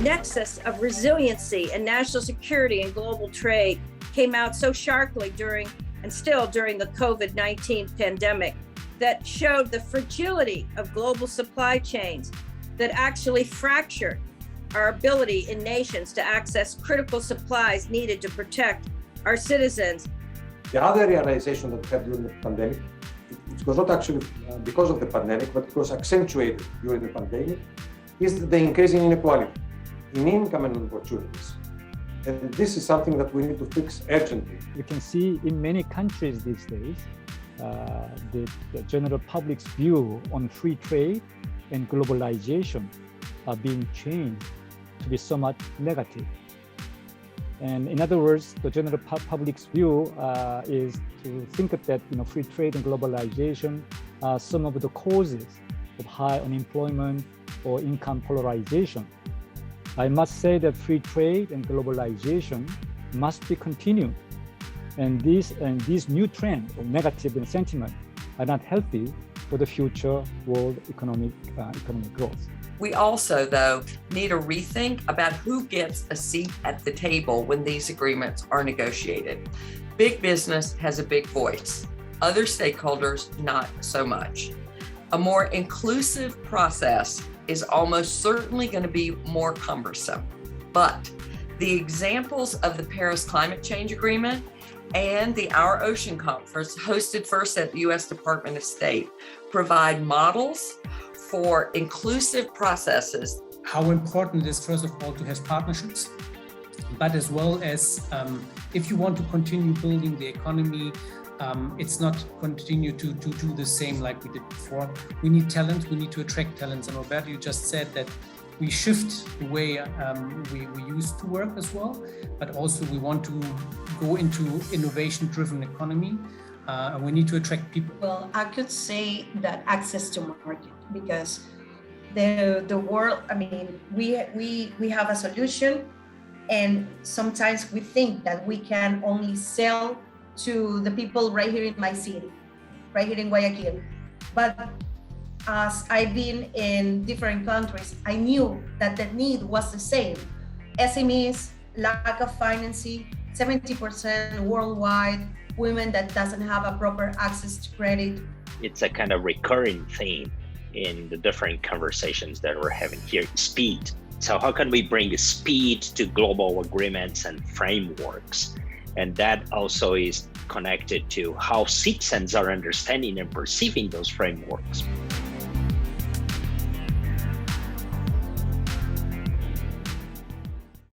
nexus of resiliency and national security and global trade came out so sharply during the COVID-19 pandemic that showed the fragility of global supply chains that actually fractured our ability in nations to access critical supplies needed to protect our citizens. The other realization that we had during the pandemic, it was not actually because of the pandemic, but it was accentuated during the pandemic, is the increasing inequality in income and opportunities. And this is something that we need to fix urgently. You can see in many countries these days, the general public's view on free trade and globalization are being changed to be somewhat negative. And in other words, the general public's view is to think that free trade and globalization are some of the causes of high unemployment or income polarization. I must say that free trade and globalization must be continued. And these new trends of negative sentiment are not healthy for the future world economic growth. We also, though, need a rethink about who gets a seat at the table when these agreements are negotiated. Big business has a big voice, other stakeholders not so much. A more inclusive process is almost certainly going to be more cumbersome, but the examples of the Paris Climate Change Agreement and the Our Ocean Conference, hosted first at the U.S. Department of State, provide models for inclusive processes. How important it is, first of all, to have partnerships, but as well as if you want to continue building the economy, it's not continue to do the same like we did before. We need talent, we need to attract talents. And Roberto, you just said that we shift the way we used to work as well, but also we want to go into innovation-driven economy. And we need to attract people. Well, I could say that access to market, because the world, we have a solution, and sometimes we think that we can only sell to the people right here in my city, right here in Guayaquil. But as I've been in different countries, I knew that the need was the same. SMEs, lack of financing, 70% worldwide, women that doesn't have a proper access to credit. It's a kind of recurring theme in the different conversations that we're having here, speed. So how can we bring speed to global agreements and frameworks? And that also is connected to how citizens are understanding and perceiving those frameworks.